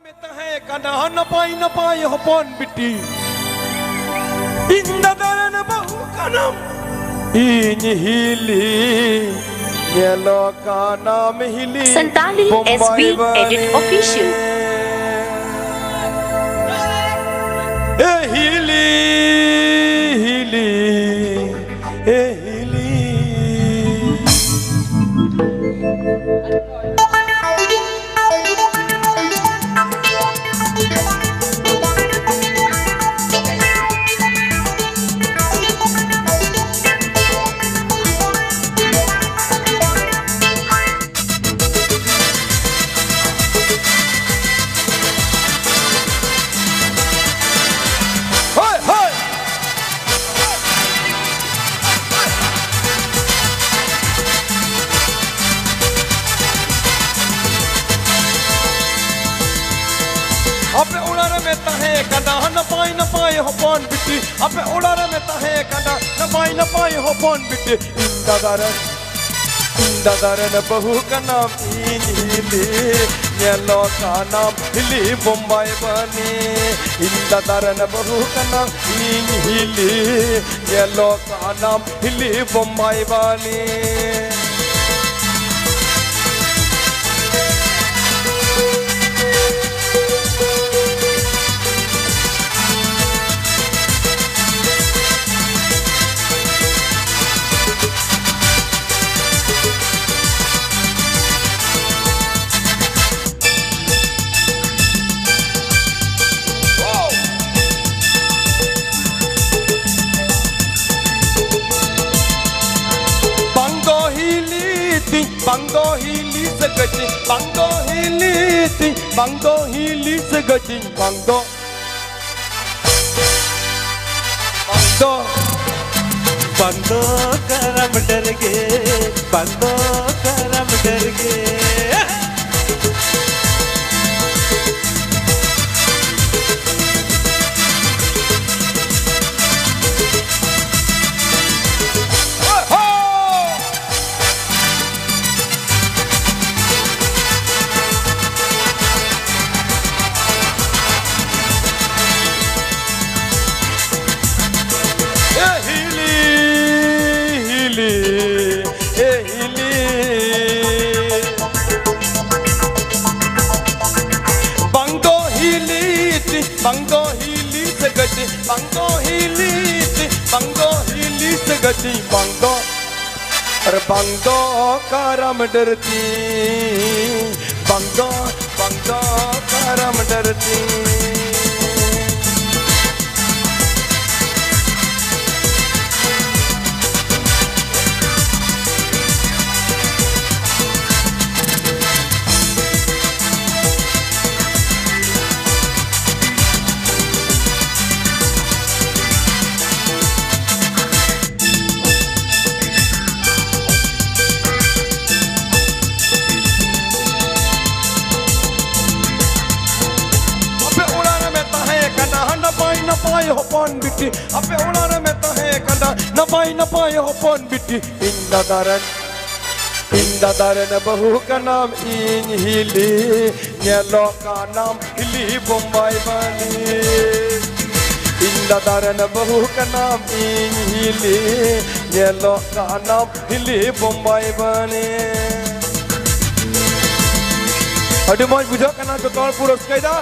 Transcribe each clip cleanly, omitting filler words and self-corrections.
Napai hopon biti Indadaran bahu kanam Ini hili Yellow kanam hili Santali SB Edit Official hili hili hili Ape ulara me tahe kada napai hopon biti Ape ulara me tahe kada napai hopon biti Indadaran bahu kanam hili Yellow kanam hili Bombay bani Indadaran bahu kanam hili Yellow kanam hili Bombay bani Bangdo hili segati Bangdo hili segati Bangdo karam dar ge Bangdo karam dar ge Bangdo hili segati Bangdo hili segati Bangdo Bangdo karam darti Bangdo karam darti Napai hopon biti Ape ulara me tahe kada Napai hopon biti Indadaran bahu kanam hili Yellow kanam hili Bombay bani Indadaran bahu kanam hili Yellow kanam hili Bombay bani Adi moj bujho kana jotol puros kaida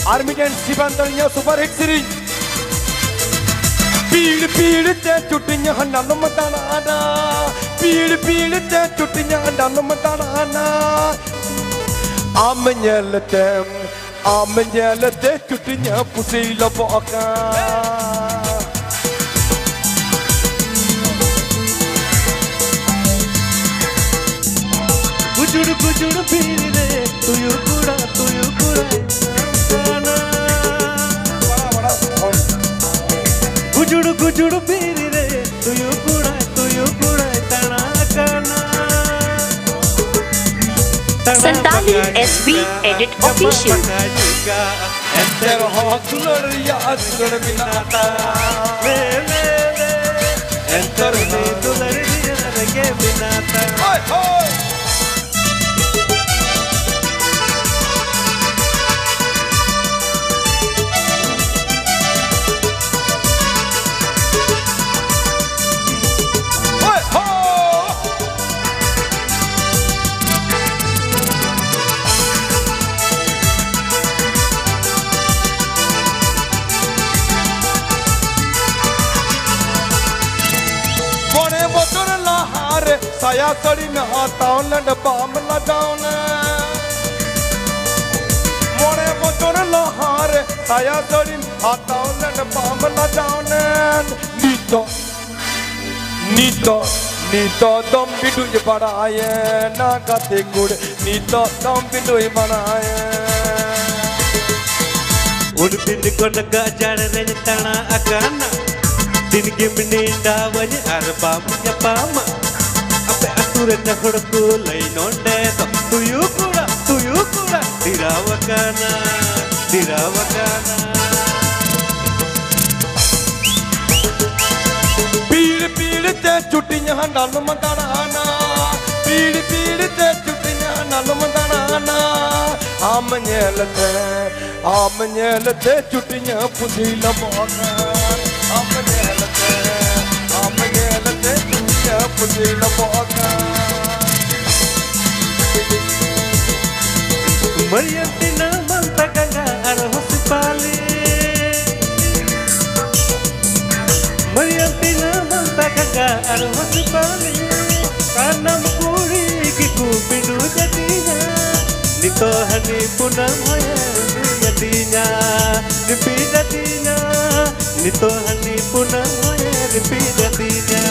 Army and Sibandanya super hit series Pid te chutinya hanam matana Pid te chutinya hanam matana Amanyal te chutinya pusi loboka Kujuru pire tuyu kura Kujuru pire tuyu kura tana kana Santali SB Edit Official Enter hokulur ya asur binata Enter dular ya rage binata सड़ी में हाथाउन डबाम लडाउन मोड़े बोचोर लोहार साया सड़ी हाथाउन डबाम लडाउन Nito dom bidu ibaraye na kate kud Nito dom bidu ibaraye Un bin ko naga jana renya tana akana Din gimni dawanya arbam ya pama Ape ature na hodku lai nonde to tuyu kura dirawakana पीड़ ते चुटियां नल मंदड़ाना पीड़ ते चुटियां नल मंदड़ाना आम nail ते चुटियां पुदी लमोना आम nail ते चुटियां पुदी लमोना Mariantina manta ganga arhos pali Mariantina manta ganga arhos pali Kanam kuri ki kupindu jadinya Nito hani punam hoya jadinya Ripi jadinya Nito hani punam hoya ripi jadinya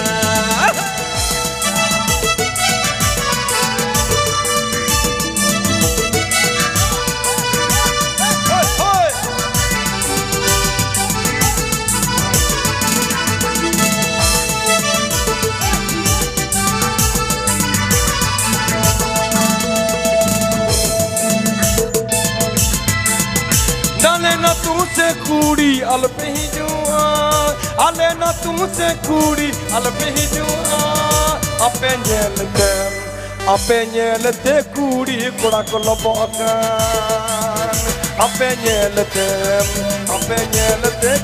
ना तुमसे कूड़ी अल्प ही जुआ आले ना तुमसे कूड़ी अल्प ही जुआ अपे नेल ते कूड़ी कुड़ा को लबोकान अपे नेल ते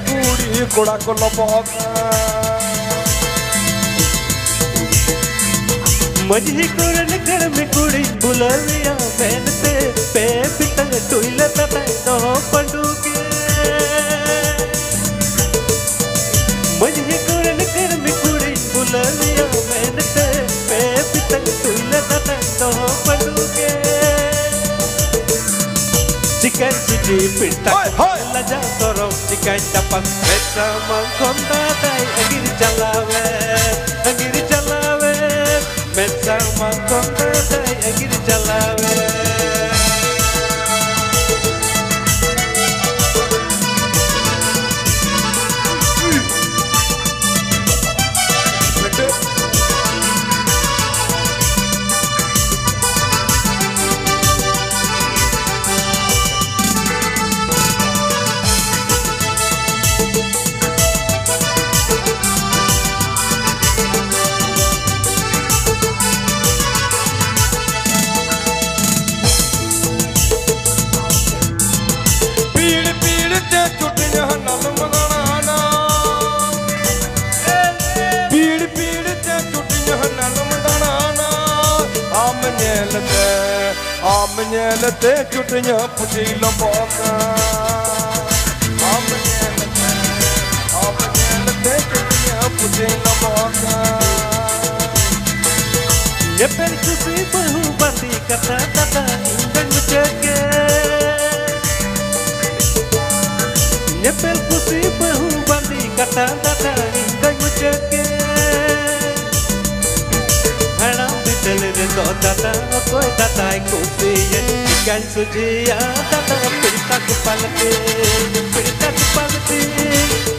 कूड़ी कुड़ा को लबोकान मजही कोरन कर में कुड़ी बुलरिया मेहनते पे पितंग टुइल तता तो पंडुके मजही कोरन कर में कुड़ी बुलरिया मेहनते पे पितंग टुइल तता तो पंडुके चिकन चिची पिता लजा तोरो chicken dapat bersama konta dai agir chalawe Bersama konta dai agir chalawe आम नेल ते चुटियां पुदी लमोका आम नेल ते चुटियां पुदी लमोका ये per खुशी बहु बाती करना दादा इंगन मुझके ये per खुशी बहु बाती करना दादा इंगन मुझके Dale de todo tata, koi tata खुशी ये chicken Sujiya tata pirta kupalati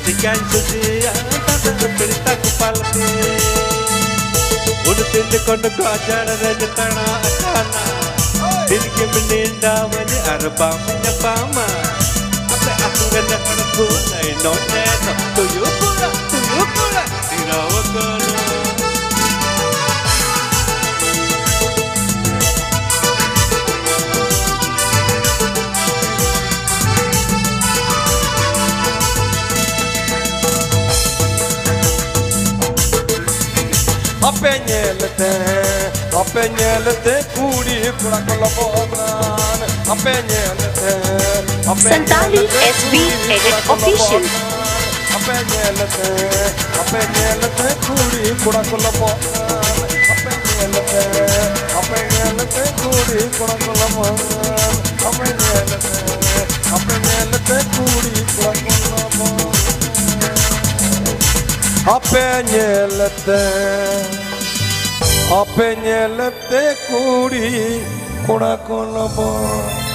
chicken Sujiya tata pirta kupalati उन तिल कोन गाजर रजतना अचाना दिल के मिंदा वज अरबा में पामा अपने अपुंगन हड़को नहीं नोटे तो यू पूरा दिराव कोना अपे नेल ते कूड़ी कुड़ा को लबोकान अपे nail Santali SB Edit Official अपे नेल ते कूड़ी कुड़ा को लबोकान अपे nyelete kuri kurang kelamaan. Ape nyelete kuri kurang kelamaan. Ape nyelete kuri kurang kelamaan.